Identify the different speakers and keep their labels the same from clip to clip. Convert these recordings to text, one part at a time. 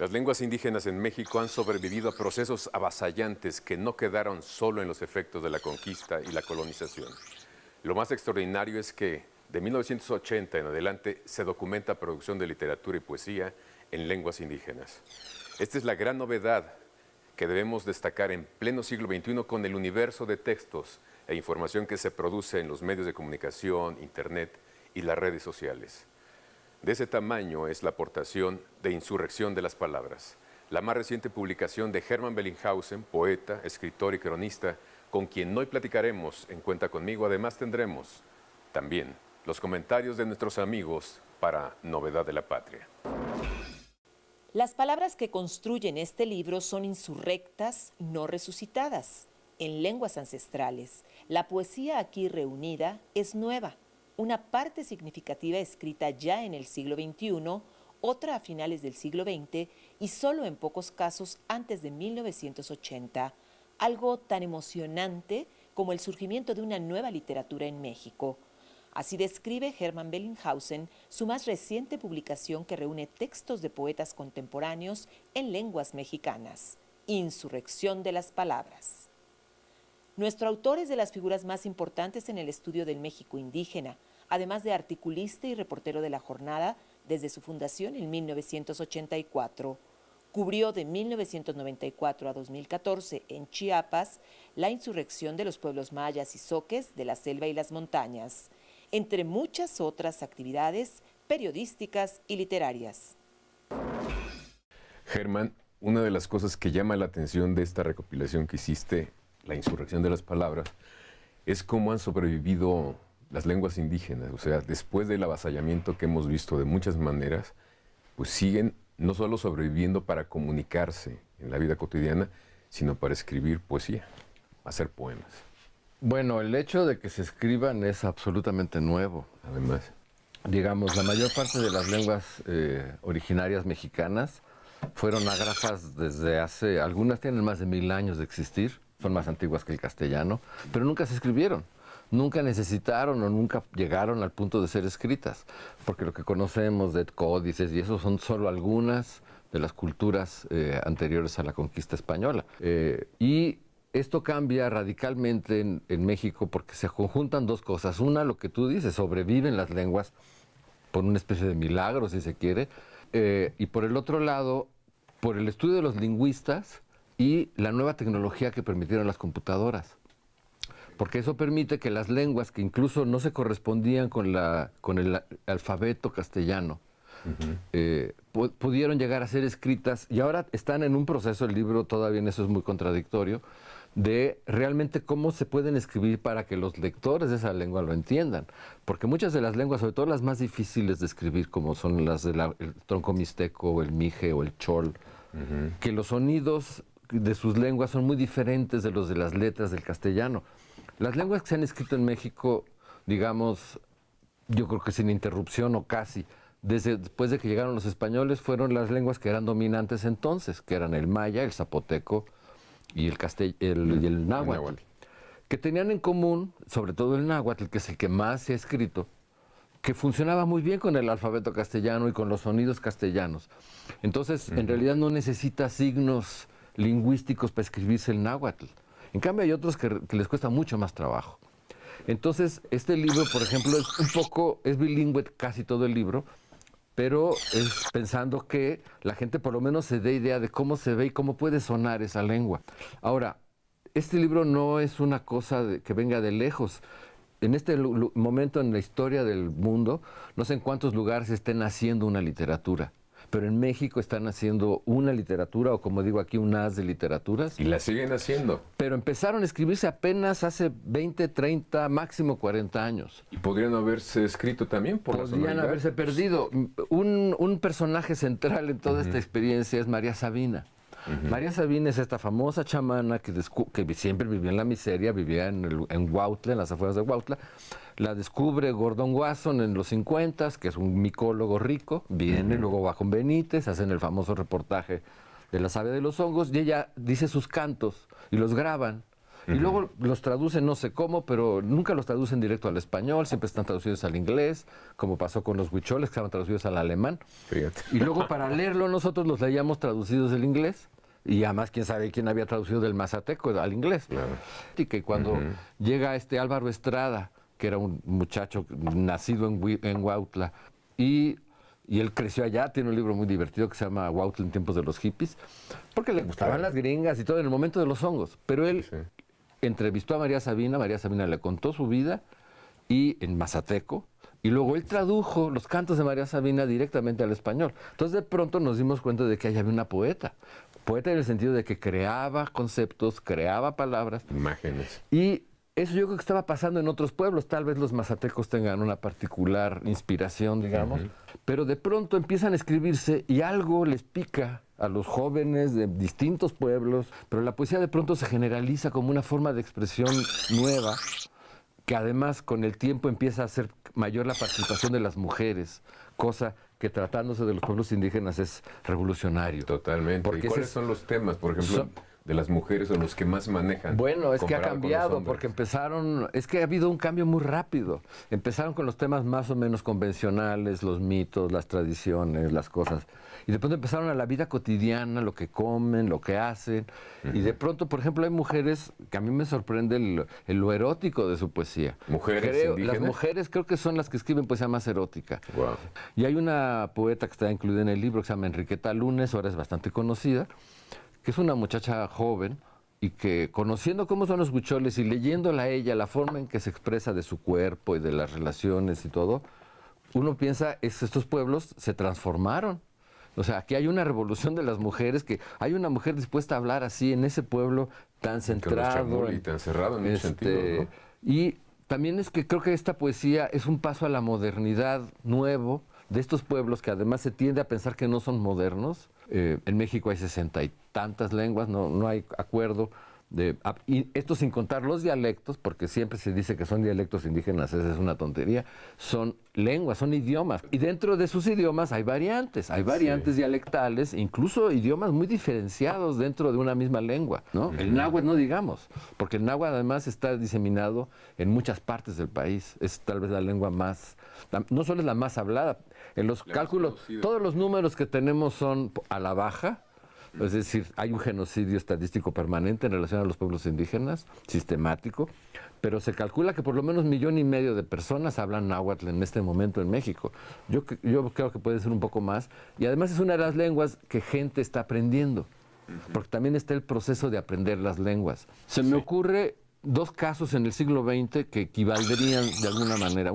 Speaker 1: Las lenguas indígenas en México han sobrevivido a procesos avasallantes que no quedaron solo en los efectos de la conquista y la colonización. Lo más extraordinario es que de 1980 en adelante se documenta producción de literatura y poesía en lenguas indígenas. Esta es la gran novedad que debemos destacar en pleno siglo XXI con el universo de textos e información que se produce en los medios de comunicación, internet y las redes sociales. De ese tamaño es la aportación de Insurrección de las Palabras, la más reciente publicación de Hermann Bellinghausen, poeta, escritor y cronista, con quien hoy platicaremos en Cuenta Conmigo. Además tendremos también los comentarios de nuestros amigos para Novedad de la Patria.
Speaker 2: Las palabras que construyen este libro son insurrectas, no resucitadas. En lenguas ancestrales, la poesía aquí reunida es nueva. Una parte significativa escrita ya en el siglo XXI, otra a finales del siglo XX y solo en pocos casos antes de 1980. Algo tan emocionante como el surgimiento de una nueva literatura en México. Así describe Hermann Bellinghausen su más reciente publicación que reúne textos de poetas contemporáneos en lenguas mexicanas, Insurrección de las Palabras. Nuestro autor es de las figuras más importantes en el estudio del México indígena, además de articulista y reportero de La Jornada desde su fundación en 1984. Cubrió de 1994 a 2014 en Chiapas la insurrección de los pueblos mayas y zoques de la selva y las montañas, entre muchas otras actividades periodísticas y literarias.
Speaker 1: Germán, una de las cosas que llama la atención de esta recopilación que hiciste, La Insurrección de las Palabras, es cómo han sobrevivido las lenguas indígenas. O sea, después del avasallamiento que hemos visto de muchas maneras, pues siguen no solo sobreviviendo para comunicarse en la vida cotidiana, sino para escribir poesía, hacer poemas.
Speaker 3: Bueno, el hecho de que se escriban es absolutamente nuevo.
Speaker 1: Además,
Speaker 3: digamos, la mayor parte de las lenguas originarias mexicanas fueron ágrafas desde hace, algunas tienen más de 1000 años de existir, son más antiguas que el castellano, pero nunca se escribieron. Nunca necesitaron o nunca llegaron al punto de ser escritas, porque lo que conocemos de códices y eso son solo algunas de las culturas anteriores a la conquista española. Y esto cambia radicalmente en México porque se conjuntan dos cosas. Una, lo que tú dices, sobreviven las lenguas por una especie de milagro, si se quiere, y por el otro lado, por el estudio de los lingüistas y la nueva tecnología que permitieron las computadoras. Porque eso permite que las lenguas que incluso no se correspondían con el alfabeto castellano, pudieron llegar a ser escritas y ahora están en un proceso, el libro todavía en eso es muy contradictorio, de realmente cómo se pueden escribir para que los lectores de esa lengua lo entiendan. Porque muchas de las lenguas, sobre todo las más difíciles de escribir, como son las del tronco mixteco, o el mije o el chol, que los sonidos de sus lenguas son muy diferentes de los de las letras del castellano. Las lenguas que se han escrito en México, digamos, yo creo que sin interrupción o casi, después de que llegaron los españoles, fueron las lenguas que eran dominantes entonces, que eran el maya, el zapoteco y el náhuatl, que tenían en común, sobre todo el náhuatl, que es el que más se ha escrito, que funcionaba muy bien con el alfabeto castellano y con los sonidos castellanos. Entonces, en realidad no necesita signos lingüísticos para escribirse el náhuatl. En cambio, hay otros que les cuesta mucho más trabajo. Entonces, este libro, por ejemplo, es bilingüe casi todo el libro, pero es pensando que la gente por lo menos se dé idea de cómo se ve y cómo puede sonar esa lengua. Ahora, este libro no es una cosa que venga de lejos. En este momento en la historia del mundo, no sé en cuántos lugares estén haciendo una literatura, pero en México están haciendo una literatura, o como digo aquí, un haz de literaturas.
Speaker 1: Y la siguen haciendo.
Speaker 3: Pero empezaron a escribirse apenas hace 20, 30, máximo 40 años.
Speaker 1: Y podrían haberse escrito también por la sonoridad.
Speaker 3: Podrían haberse perdido. Un personaje central en toda esta experiencia es María Sabina. María Sabina es esta famosa chamana que siempre vivía en la miseria, vivía en Huautla, en las afueras de Huautla. La descubre Gordon Wasson en los 50, que es un micólogo rico, viene, luego va con Benítez, hacen el famoso reportaje de La savia de los hongos, y ella dice sus cantos y los graban. Y luego los traducen no sé cómo, pero nunca los traducen directo al español, siempre están traducidos al inglés, como pasó con los huicholes, que estaban traducidos al alemán.
Speaker 1: Fíjate.
Speaker 3: Y luego para leerlo nosotros los leíamos traducidos del inglés. Y además, quién sabe quién había traducido del mazateco al inglés.
Speaker 1: Claro.
Speaker 3: Y que cuando llega Álvaro Estrada, que era un muchacho nacido en Huautla, y él creció allá, tiene un libro muy divertido que se llama Huautla en tiempos de los hippies, porque le gustaban las gringas y todo en el momento de los hongos. Pero él entrevistó a María Sabina le contó su vida y en mazateco, y luego él tradujo los cantos de María Sabina directamente al español. Entonces de pronto nos dimos cuenta de que ahí había una poeta. Poeta en el sentido de que creaba conceptos, creaba palabras.
Speaker 1: Imágenes.
Speaker 3: Y eso yo creo que estaba pasando en otros pueblos. Tal vez los mazatecos tengan una particular inspiración, digamos. Pero de pronto empiezan a escribirse y algo les pica a los jóvenes de distintos pueblos. Pero la poesía de pronto se generaliza como una forma de expresión nueva, que además con el tiempo empieza a ser mayor la participación de las mujeres, cosa que tratándose de los pueblos indígenas es revolucionario.
Speaker 1: Totalmente.
Speaker 3: Porque
Speaker 1: ¿Y cuáles son los temas, por ejemplo, de las mujeres o los que más manejan?
Speaker 3: Bueno, es que ha
Speaker 1: comparado con los
Speaker 3: cambiado,
Speaker 1: hombres?
Speaker 3: porque es que ha habido un cambio muy rápido. Empezaron con los temas más o menos convencionales, los mitos, las tradiciones, las cosas. Y de pronto empezaron a la vida cotidiana, lo que comen, lo que hacen. Y de pronto, por ejemplo, hay mujeres que a mí me sorprende lo erótico de su poesía.
Speaker 1: ¿Mujeres indígenas?
Speaker 3: Las mujeres creo que son las que escriben poesía más erótica.
Speaker 1: Wow.
Speaker 3: Y hay una poeta que está incluida en el libro que se llama Enriqueta Lunes, ahora es bastante conocida, que es una muchacha joven y que conociendo cómo son los huicholes y leyéndola a ella, la forma en que se expresa de su cuerpo y de las relaciones y todo, uno piensa, estos pueblos se transformaron. O sea, aquí hay una revolución de las mujeres, que hay una mujer dispuesta a hablar así en ese pueblo tan centrado.
Speaker 1: Y tan cerrado en muchos sentidos, ¿no?
Speaker 3: Y también es que creo que esta poesía es un paso a la modernidad nuevo de estos pueblos que además se tiende a pensar que no son modernos. En México hay 60 y tantas lenguas, no hay acuerdo. Y esto sin contar los dialectos, porque siempre se dice que son dialectos indígenas, esa es una tontería. Son lenguas, son idiomas. Y dentro de sus idiomas hay variantes dialectales, incluso idiomas muy diferenciados dentro de una misma lengua, ¿no? El náhuatl no digamos, porque el náhuatl además está diseminado en muchas partes del país. Es tal vez la lengua más, no solo es la más hablada, en los cálculos, todos los números que tenemos son a la baja. Es decir, hay un genocidio estadístico permanente en relación a los pueblos indígenas, sistemático, pero se calcula que por lo menos 1,5 millones de personas hablan náhuatl en este momento en México. Yo creo que puede ser un poco más, y además es una de las lenguas que gente está aprendiendo, porque también está el proceso de aprender las lenguas. Se me ocurre 2 casos en el siglo XX que equivaldrían de alguna manera.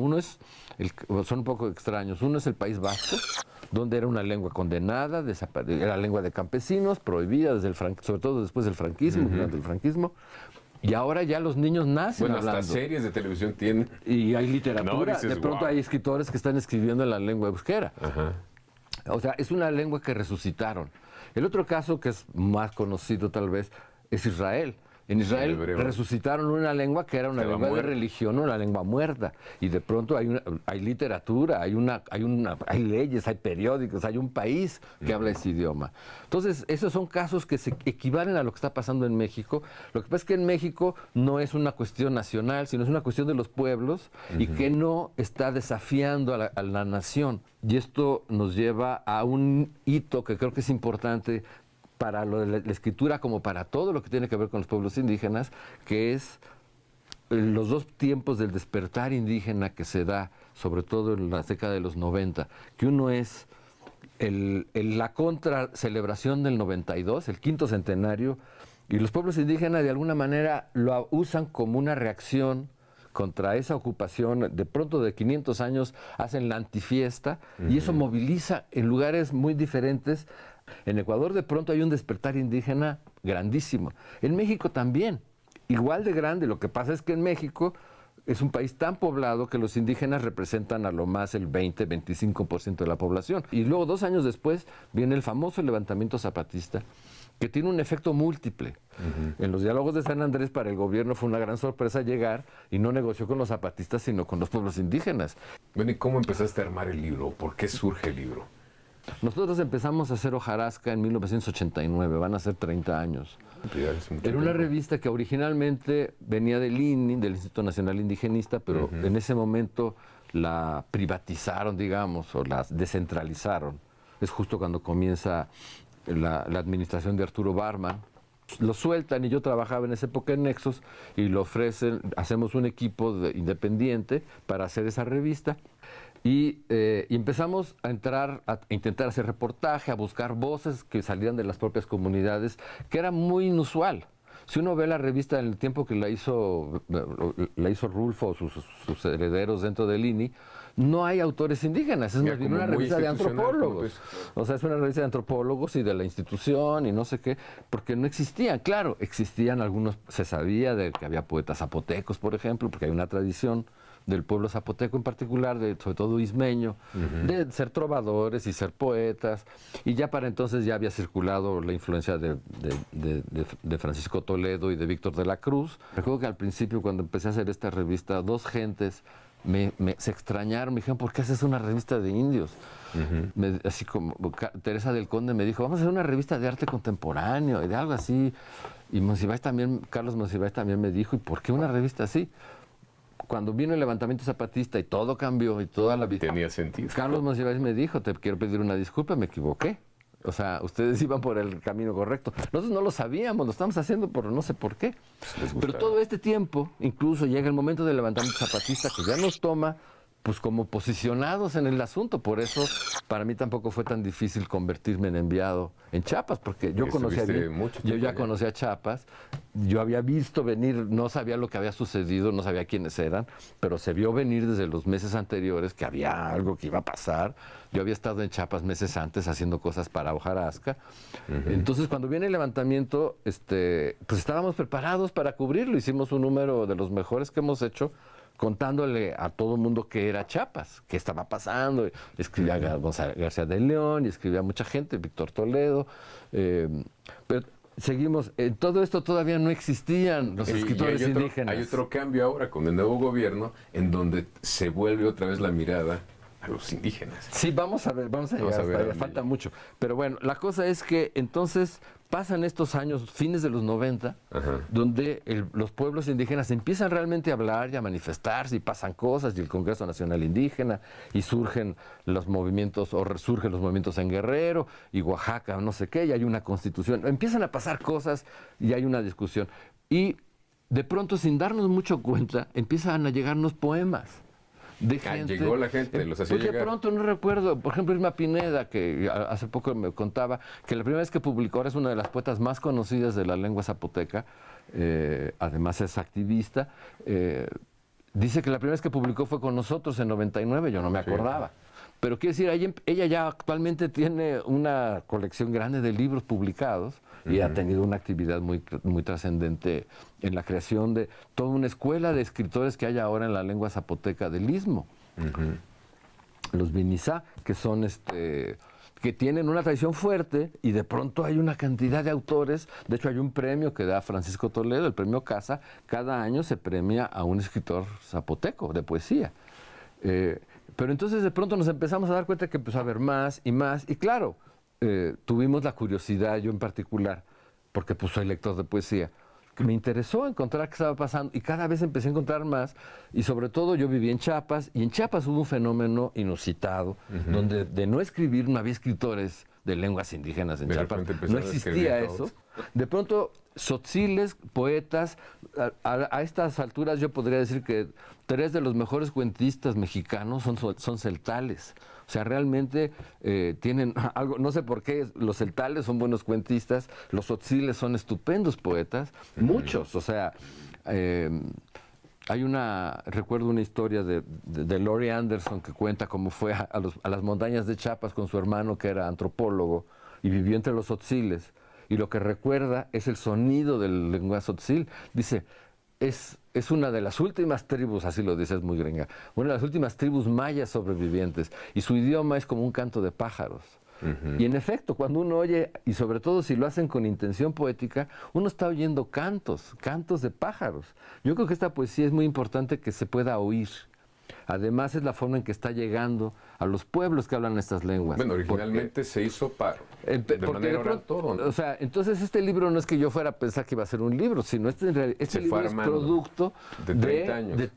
Speaker 3: Son un poco extraños. Uno es el País Vasco, donde era una lengua condenada, era lengua de campesinos, prohibida sobre todo después del franquismo, durante el franquismo. Y ahora ya los niños nacen hablando.
Speaker 1: Hasta series de televisión tienen.
Speaker 3: Y hay literatura.
Speaker 1: No, dices,
Speaker 3: de pronto hay escritores que están escribiendo en la lengua euskera. O sea, es una lengua que resucitaron. El otro caso, que es más conocido tal vez, es Israel. En Israel resucitaron una lengua que era una lengua de religión, una lengua muerta. Y de pronto hay literatura, hay leyes, hay periódicos, hay un país que habla ese idioma. Entonces, esos son casos que se equivalen a lo que está pasando en México. Lo que pasa es que en México no es una cuestión nacional, sino es una cuestión de los pueblos y que no está desafiando a la nación. Y esto nos lleva a un hito que creo que es importante para lo de la escritura como para todo lo que tiene que ver con los pueblos indígenas, que es los 2 tiempos del despertar indígena que se da, sobre todo en la década de los 90, que uno es la contra-celebración del 92, el 5º centenario, y los pueblos indígenas de alguna manera lo usan como una reacción contra esa ocupación. De pronto de 500 años hacen la antifiesta y eso moviliza en lugares muy diferentes. En Ecuador de pronto hay un despertar indígena grandísimo. En México también, igual de grande. Lo que pasa es que en México es un país tan poblado que los indígenas representan a lo más el 20-25% de la población. Y luego 2 años después viene el famoso levantamiento zapatista, que tiene un efecto múltiple. En los diálogos de San Andrés para el gobierno fue una gran sorpresa llegar y no negoció con los zapatistas, sino con los pueblos indígenas.
Speaker 1: Bueno, ¿y cómo empezaste a armar el libro? ¿Por qué surge el libro?
Speaker 3: Nosotros empezamos a hacer hojarasca en 1989, van a ser 30 años. Era una revista que originalmente venía del INI, del Instituto Nacional Indigenista, pero en ese momento la privatizaron, digamos, o la descentralizaron. Es justo cuando comienza la administración de Arturo Barman. Lo sueltan y yo trabajaba en esa época en Nexos y lo ofrecen, hacemos un equipo independiente para hacer esa revista. Y empezamos a entrar, a intentar hacer reportaje, a buscar voces que salieran de las propias comunidades, que era muy inusual. Si uno ve la revista en el tiempo que la hizo Rulfo o sus herederos dentro del INI, no hay autores indígenas, es más bien una revista de antropólogos. O sea, es una revista de antropólogos y de la institución y no sé qué, porque no existían. Claro, existían algunos, se sabía de que había poetas zapotecos, por ejemplo, porque hay una tradición del pueblo zapoteco en particular, sobre todo ismeño, de ser trovadores y ser poetas, y ya para entonces ya había circulado la influencia de Francisco Toledo y de Víctor de la Cruz. Recuerdo que al principio, cuando empecé a hacer esta revista, dos gentes se extrañaron, me dijeron, ¿por qué haces una revista de indios? Así como Teresa del Conde me dijo, vamos a hacer una revista de arte contemporáneo y de algo así, y Carlos Monsiváis también me dijo, ¿y por qué una revista así? Cuando vino el levantamiento zapatista y todo cambió y toda la vida.
Speaker 1: Tenía sentido.
Speaker 3: Carlos Monsiváis me dijo, te quiero pedir una disculpa, me equivoqué. O sea, ustedes iban por el camino correcto. Nosotros no lo sabíamos, lo estamos haciendo por no sé por qué. Pero todo este tiempo, incluso llega el momento del levantamiento zapatista que ya nos toma pues como posicionados en el asunto. Por eso para mí tampoco fue tan difícil convertirme en enviado en Chiapas, porque yo ya conocía Chiapas, yo había visto venir, no sabía lo que había sucedido, no sabía quiénes eran, pero se vio venir desde los meses anteriores que había algo que iba a pasar. Yo había estado en Chiapas meses antes haciendo cosas para hojarasca. Entonces, cuando viene el levantamiento, pues estábamos preparados para cubrirlo. Hicimos un número de los mejores que hemos hecho, contándole a todo el mundo qué era Chiapas, qué estaba pasando. Escribía García de León y escribía mucha gente, Víctor Toledo. Pero seguimos, en todo esto todavía no existían los escritores indígenas.
Speaker 1: Hay otro cambio ahora con el nuevo gobierno en donde se vuelve otra vez la mirada a los indígenas.
Speaker 3: Sí, vamos a llegar hasta allá, falta mucho. Pero bueno, la cosa es que entonces pasan estos años, fines de los 90, donde los pueblos indígenas empiezan realmente a hablar y a manifestarse, y pasan cosas, y el Congreso Nacional Indígena, y surgen los movimientos, o resurgen los movimientos en Guerrero, y Oaxaca, no sé qué, y hay una constitución. Empiezan a pasar cosas y hay una discusión. Y de pronto, sin darnos mucho cuenta, empiezan a llegarnos poemas.
Speaker 1: Llegó la gente, los hacía llegar.
Speaker 3: De pronto no recuerdo, por ejemplo, Irma Pineda, que hace poco me contaba que la primera vez que publicó, ahora es una de las poetas más conocidas de la lengua zapoteca, además es activista, dice que la primera vez que publicó fue con nosotros en 99, yo no me acordaba. Pero quiero decir, ella ya actualmente tiene una colección grande de libros publicados y ha tenido una actividad muy, muy trascendente en la creación de toda una escuela de escritores que hay ahora en la lengua zapoteca del Istmo. Los Vinizá, que son que tienen una tradición fuerte, y de pronto hay una cantidad de autores. De hecho, hay un premio que da Francisco Toledo, el premio Casa. Cada año se premia a un escritor zapoteco de poesía. Pero entonces de pronto nos empezamos a dar cuenta que empezó a haber más y más, y claro, tuvimos la curiosidad, yo en particular, porque pues soy lector de poesía, que me interesó encontrar qué estaba pasando, y cada vez empecé a encontrar más, y sobre todo yo viví en Chiapas, y en Chiapas hubo un fenómeno inusitado, donde de no escribir, no había escritores de lenguas indígenas en Chiapas, no existía eso. De pronto, tzotziles, poetas, a estas alturas yo podría decir que 3 de los mejores cuentistas mexicanos son celtales. O sea, realmente tienen algo, no sé por qué, los celtales son buenos cuentistas, los tzotziles son estupendos poetas, muchos, o sea, recuerdo una historia de Laurie Anderson que cuenta cómo fue a las montañas de Chiapas con su hermano que era antropólogo y vivió entre los tzotziles, y lo que recuerda es el sonido del lenguaje tzotzil. Dice, es una de las últimas tribus, así lo dice, es muy gringa, una de las últimas tribus mayas sobrevivientes, y su idioma es como un canto de pájaros. Y en efecto, cuando uno oye, y sobre todo si lo hacen con intención poética, uno está oyendo cantos de pájaros. Yo creo que esta poesía es muy importante que se pueda oír. Además es la forma en que está llegando a los pueblos que hablan estas lenguas.
Speaker 1: Bueno, originalmente se hizo de
Speaker 3: porque
Speaker 1: manera oral todo, ¿no?
Speaker 3: O sea, entonces este libro no es que yo fuera a pensar que iba a ser un libro, sino este libro es producto
Speaker 1: de 30 años.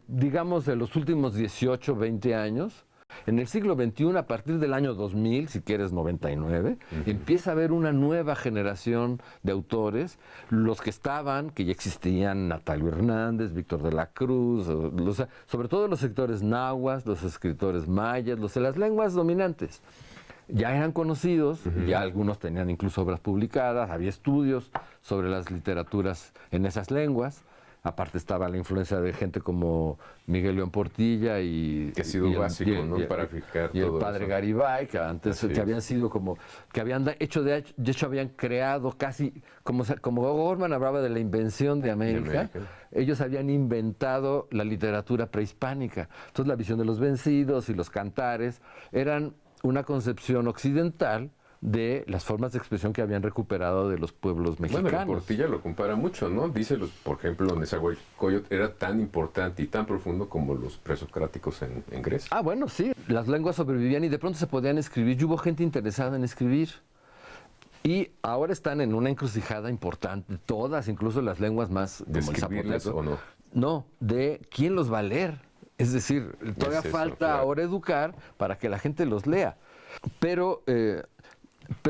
Speaker 3: digamos, de los últimos 18, 20 años. En el siglo XXI, a partir del año 2000, si quieres 99, empieza a haber una nueva generación de autores, los que estaban, que ya existían, Natalio Hernández, Víctor de la Cruz, sobre todo los escritores náhuatl, los escritores mayas, los de las lenguas dominantes. Ya eran conocidos, ya algunos tenían incluso obras publicadas, había estudios sobre las literaturas en esas lenguas. Aparte estaba la influencia de gente como Miguel León Portilla y...
Speaker 1: Que ha sido básico, ¿no? Para fijar
Speaker 3: y
Speaker 1: todo
Speaker 3: el padre
Speaker 1: eso.
Speaker 3: Garibay, que antes habían sido como... Que habían hecho, de hecho habían creado casi... Como Gorman hablaba de la invención de América, ellos habían inventado la literatura prehispánica. Entonces la visión de los vencidos y los cantares eran una concepción occidental de las formas de expresión que habían recuperado de los pueblos mexicanos.
Speaker 1: Bueno, Portilla lo compara mucho, ¿no? Dice, por ejemplo, Nezahualcóyotl era tan importante y tan profundo como los presocráticos en Grecia.
Speaker 3: Ah, bueno, sí. Las lenguas sobrevivían y de pronto se podían escribir. Y hubo gente interesada en escribir. Y ahora están en una encrucijada importante, todas, incluso las lenguas más...
Speaker 1: ¿De escribirlas o no?
Speaker 3: No, de quién los va a leer. Es decir, todavía falta ahora educar para que la gente los lea. Pero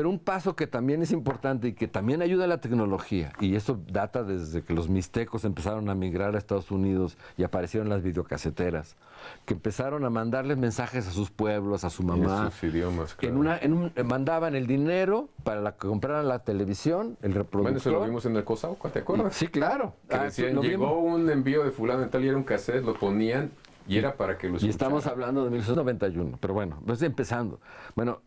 Speaker 3: un paso que también es importante y que también ayuda a la tecnología, y eso data desde que los mixtecos empezaron a migrar a Estados Unidos y aparecieron las videocaseteras, que empezaron a mandarles mensajes a sus pueblos, a su mamá.
Speaker 1: En sus idiomas, claro.
Speaker 3: Mandaban el dinero para que compraran la televisión, el reproductor.
Speaker 1: Bueno, eso lo vimos en el Cosauco, ¿te acuerdas?
Speaker 3: Sí, claro.
Speaker 1: Que decían, llegó un envío de fulano en tal y era un cassette, lo ponían y era para que lo escucharan.
Speaker 3: Y estamos hablando de 1991, pero bueno, pues empezando. Bueno,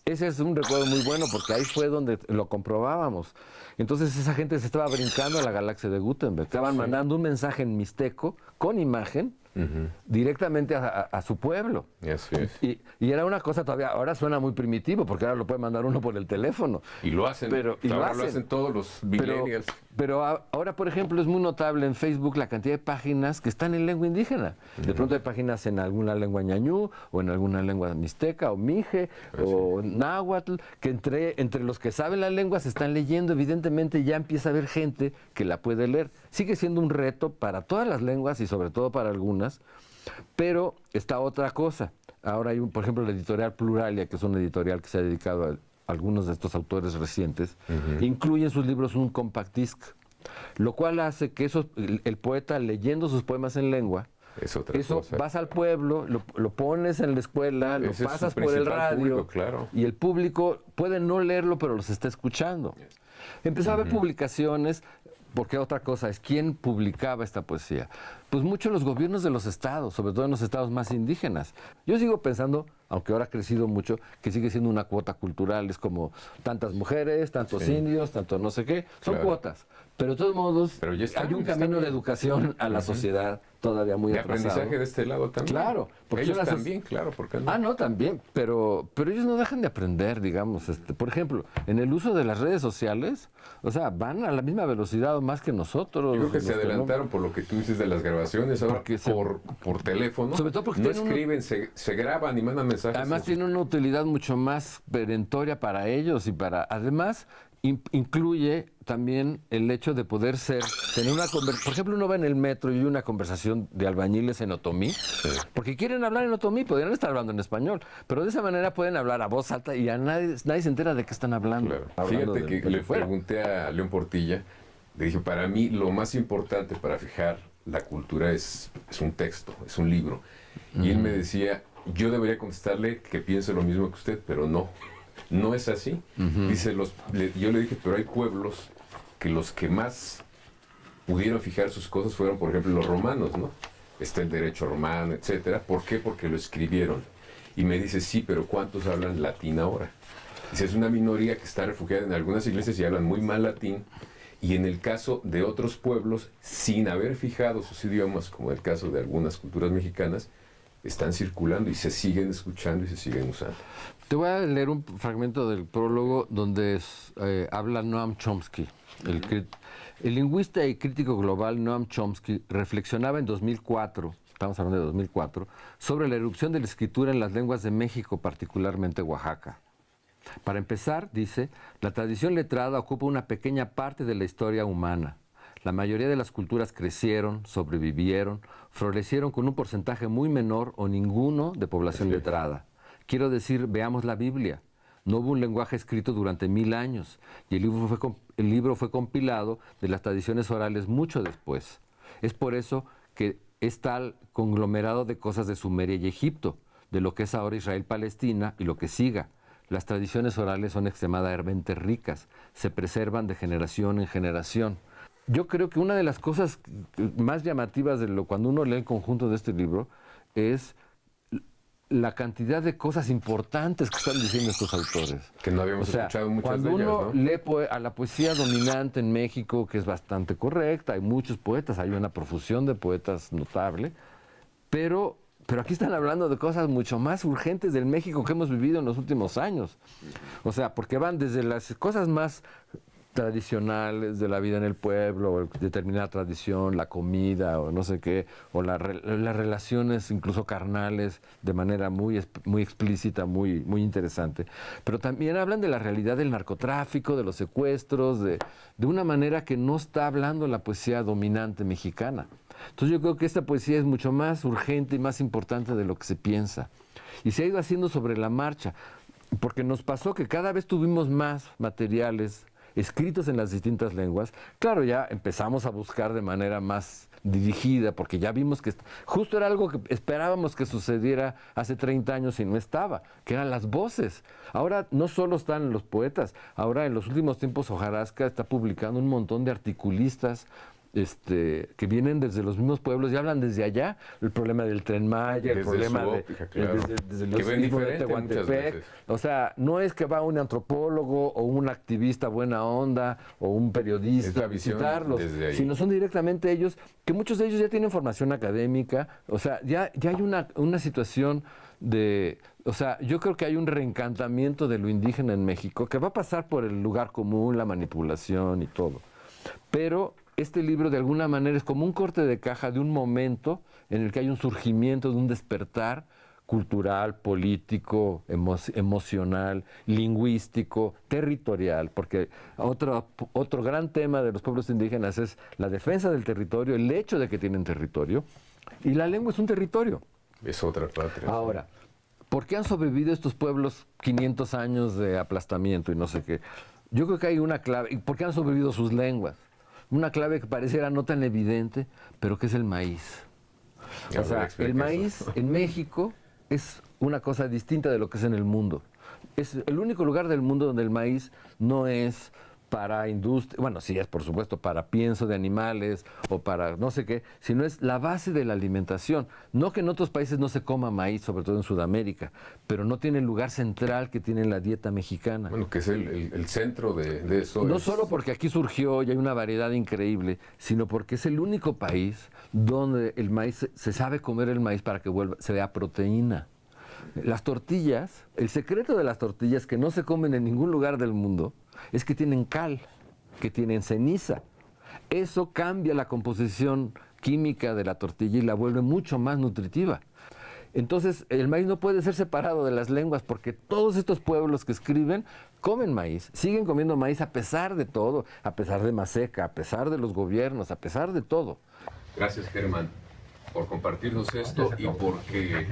Speaker 3: ese es un recuerdo muy bueno porque ahí fue donde lo comprobábamos. Entonces esa gente se estaba brincando a la galaxia de Gutenberg. Estaban mandando un mensaje en mixteco con imagen directamente a su pueblo.
Speaker 1: Así es.
Speaker 3: Y era una cosa todavía, ahora suena muy primitivo porque ahora lo puede mandar uno por el teléfono.
Speaker 1: Y lo hacen, ahora lo hacen todos los millennials.
Speaker 3: Pero ahora, por ejemplo, es muy notable en Facebook la cantidad de páginas que están en lengua indígena. De pronto hay páginas en alguna lengua ñañú, o en alguna lengua mixteca, o mije, o náhuatl, que entre los que saben la lengua se están leyendo. Evidentemente ya empieza a haber gente que la puede leer. Sigue siendo un reto para todas las lenguas y sobre todo para algunas, pero está otra cosa. Ahora hay, por ejemplo, la editorial Pluralia, que es una editorial que se ha dedicado a algunos de estos autores recientes, incluye en sus libros un compact disc, lo cual hace que el poeta leyendo sus poemas en lengua,
Speaker 1: eso cosa.
Speaker 3: Vas al pueblo, lo pones en la escuela, lo pasas por el radio,
Speaker 1: público, claro.
Speaker 3: Y el público puede no leerlo, pero los está escuchando. Empezó a haber publicaciones. Porque otra cosa es, ¿quién publicaba esta poesía? Pues muchos los gobiernos de los estados, sobre todo en los estados más indígenas. Yo sigo pensando, aunque ahora ha crecido mucho, que sigue siendo una cuota cultural. Es como tantas mujeres, tantos indios, tanto no sé qué. Son cuotas. Pero de todos modos, hay un camino de educación a la sociedad todavía muy atrasado.
Speaker 1: De aprendizaje de este lado también.
Speaker 3: Claro.
Speaker 1: Porque ellos también, claro. ¿Por qué no?
Speaker 3: Ah, no, también. Pero ellos no dejan de aprender, digamos. Por ejemplo, en el uso de las redes sociales, o sea, van a la misma velocidad o más que nosotros.
Speaker 1: Yo creo que se adelantaron por lo que tú dices de las grabaciones, ahora por teléfono.
Speaker 3: Sobre todo porque
Speaker 1: no escriben, se graban y mandan mensajes.
Speaker 3: Además tiene una utilidad mucho más perentoria para ellos y además incluye también el hecho de poder tener una conversación. Por ejemplo, uno va en el metro y hay una conversación de albañiles en otomí, porque quieren hablar en otomí, podrían estar hablando en español, pero de esa manera pueden hablar a voz alta y a nadie se entera de qué están hablando.
Speaker 1: Claro. Fíjate que le pregunté a León Portilla, le dije, para mí lo más importante para fijar la cultura es un texto, es un libro. Y él me decía, yo debería contestarle que piense lo mismo que usted, pero no. No es así. Dice, yo le dije, pero hay pueblos que los que más pudieron fijar sus cosas fueron, por ejemplo, los romanos, ¿no? Está el derecho romano, etcétera. ¿Por qué? Porque lo escribieron. Y me dice, sí, pero ¿cuántos hablan latín ahora? Dice, es una minoría que está refugiada en algunas iglesias y hablan muy mal latín. Y en el caso de otros pueblos, sin haber fijado sus idiomas, como el caso de algunas culturas mexicanas, están circulando y se siguen escuchando y se siguen usando.
Speaker 3: Te voy a leer un fragmento del prólogo donde habla Noam Chomsky. El lingüista y crítico global Noam Chomsky reflexionaba en 2004 estamos hablando de 2004, sobre la erupción de la escritura en las lenguas de México, particularmente Oaxaca. Para empezar, dice, la tradición letrada ocupa una pequeña parte de la historia humana. La mayoría de las culturas crecieron, sobrevivieron, florecieron con un porcentaje muy menor o ninguno de población letrada. Quiero decir, veamos la Biblia. No hubo un lenguaje escrito durante 1000 años y el libro fue compilado de las tradiciones orales mucho después. Es por eso que es tal conglomerado de cosas de Sumeria y Egipto, de lo que es ahora Israel-Palestina y lo que siga. Las tradiciones orales son extremadamente ricas, se preservan de generación en generación. Yo creo que una de las cosas más llamativas cuando uno lee el conjunto de este libro es la cantidad de cosas importantes que están diciendo estos autores.
Speaker 1: Que no habíamos escuchado muchas de ellas,
Speaker 3: cuando
Speaker 1: ¿no?
Speaker 3: uno lee a la poesía dominante en México, que es bastante correcta, hay muchos poetas, hay una profusión de poetas notable, pero aquí están hablando de cosas mucho más urgentes del México que hemos vivido en los últimos años. O sea, porque van desde las cosas más tradicionales de la vida en el pueblo, o determinada tradición, la comida, o no sé qué, o las relaciones incluso carnales, de manera muy explícita, muy interesante. Pero también hablan de la realidad del narcotráfico, de los secuestros, de una manera que no está hablando la poesía dominante mexicana. Entonces yo creo que esta poesía es mucho más urgente y más importante de lo que se piensa. Y se ha ido haciendo sobre la marcha, porque nos pasó que cada vez tuvimos más materiales escritos en las distintas lenguas. Claro, ya empezamos a buscar de manera más dirigida, porque ya vimos que justo era algo que esperábamos que sucediera hace 30 años y no estaba, que eran las voces. Ahora no solo están los poetas, ahora en los últimos tiempos Hojarasca está publicando un montón de articulistas que vienen desde los mismos pueblos y hablan desde allá, el problema del Tren Maya, el problema desde los mismos de Tehuantepec. O sea, no es que va un antropólogo o un activista buena onda o un periodista a visitarlos, sino son directamente ellos, que muchos de ellos ya tienen formación académica. O sea, ya hay una situación o sea, yo creo que hay un reencantamiento de lo indígena en México que va a pasar por el lugar común, la manipulación y todo. Pero este libro de alguna manera es como un corte de caja de un momento en el que hay un surgimiento de un despertar cultural, político, emocional, lingüístico, territorial, porque otro gran tema de los pueblos indígenas es la defensa del territorio, el hecho de que tienen territorio, y la lengua es un territorio.
Speaker 1: Es otra patria.
Speaker 3: Ahora, ¿por qué han sobrevivido estos pueblos 500 años de aplastamiento y no sé qué? Yo creo que hay una clave. ¿Por qué han sobrevivido sus lenguas? Una clave que pareciera no tan evidente, pero que es el maíz. O sea, el maíz en México es una cosa distinta de lo que es en el mundo. Es el único lugar del mundo donde el maíz no es para industria, bueno, sí es por supuesto para pienso de animales o para no sé qué, sino es la base de la alimentación. No que en otros países no se coma maíz, sobre todo en Sudamérica, pero no tiene el lugar central que tiene la dieta mexicana.
Speaker 1: Bueno, que es el centro de eso.
Speaker 3: No solo porque aquí surgió y hay una variedad increíble, sino porque es el único país donde el maíz, se sabe comer el maíz para que se vea proteína. Las tortillas, el secreto de las tortillas que no se comen en ningún lugar del mundo es que tienen cal, que tienen ceniza. Eso cambia la composición química de la tortilla y la vuelve mucho más nutritiva. Entonces, el maíz no puede ser separado de las lenguas porque todos estos pueblos que escriben comen maíz, siguen comiendo maíz a pesar de todo, a pesar de Maseca, a pesar de los gobiernos, a pesar de todo.
Speaker 1: Gracias, Germán, por compartirnos esto y porque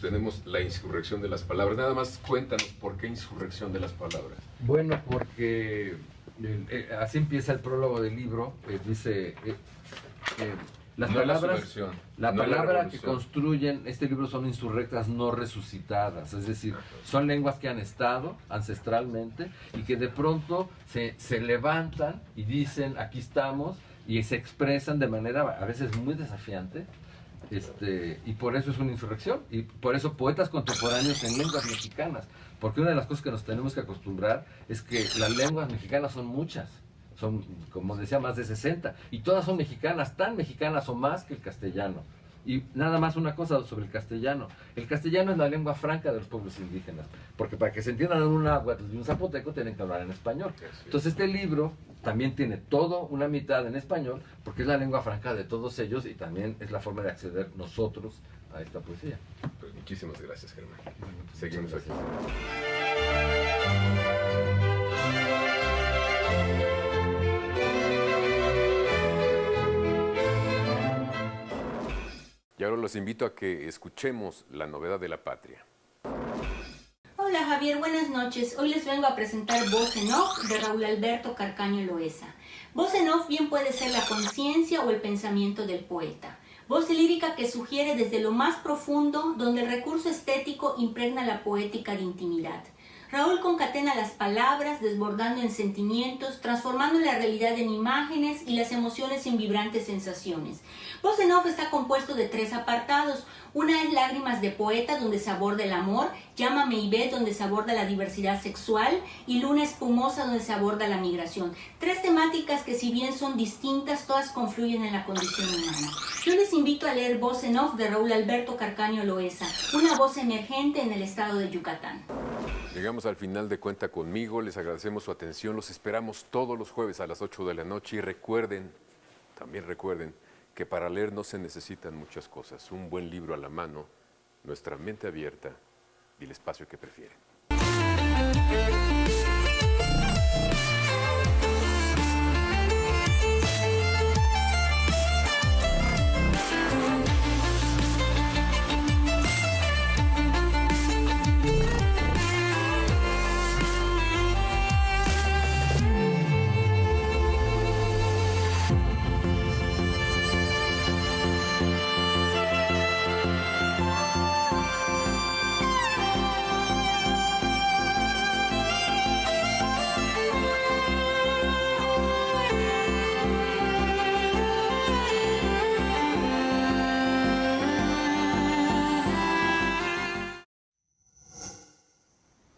Speaker 1: tenemos la insurrección de las palabras. Nada más cuéntanos por qué insurrección de las palabras.
Speaker 3: Bueno, porque así empieza el prólogo del libro. Dice, las palabras, la palabra que construyen este libro son insurrectas no resucitadas, es decir, son lenguas que han estado ancestralmente y que de pronto se levantan y dicen, aquí estamos, y se expresan de manera a veces muy desafiante. Y por eso es una insurrección, y por eso poetas contemporáneos en lenguas mexicanas, porque una de las cosas que nos tenemos que acostumbrar es que las lenguas mexicanas son muchas, son, como decía, más de 60, y todas son mexicanas, tan mexicanas o más que el castellano. Y nada más una cosa sobre el castellano. El castellano es la lengua franca de los pueblos indígenas, porque para que se entiendan un náhuatl y un zapoteco tienen que hablar en español. Entonces este libro también tiene todo una mitad en español, porque es la lengua franca de todos ellos y también es la forma de acceder nosotros a esta poesía.
Speaker 1: Pues muchísimas gracias, Germán. Seguimos aquí. Y ahora los invito a que escuchemos La novedad de la patria.
Speaker 4: Hola Javier, buenas noches. Hoy les vengo a presentar Voz en Off de Raúl Alberto Carcaño Loesa. Voz en Off bien puede ser la conciencia o el pensamiento del poeta. Voz lírica que sugiere desde lo más profundo, donde el recurso estético impregna la poética de intimidad. Raúl concatena las palabras, desbordando en sentimientos, transformando la realidad en imágenes y las emociones en vibrantes sensaciones. Voz en Off está compuesto de 3 apartados. Una es Lágrimas de poeta, donde se aborda el amor, Llámame y ve, donde se aborda la diversidad sexual, y Luna espumosa, donde se aborda la migración. 3 temáticas que, si bien son distintas, todas confluyen en la condición humana. Yo les invito a leer Voz en Off de Raúl Alberto Carcaño Loesa, una voz emergente en el estado de Yucatán.
Speaker 1: Llegamos al final de Cuenta Conmigo, les agradecemos su atención, los esperamos todos los jueves a las 8 de la noche y recuerden, también recuerden, que para leer no se necesitan muchas cosas, un buen libro a la mano, nuestra mente abierta y el espacio que prefieren.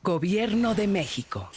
Speaker 5: Gobierno de México.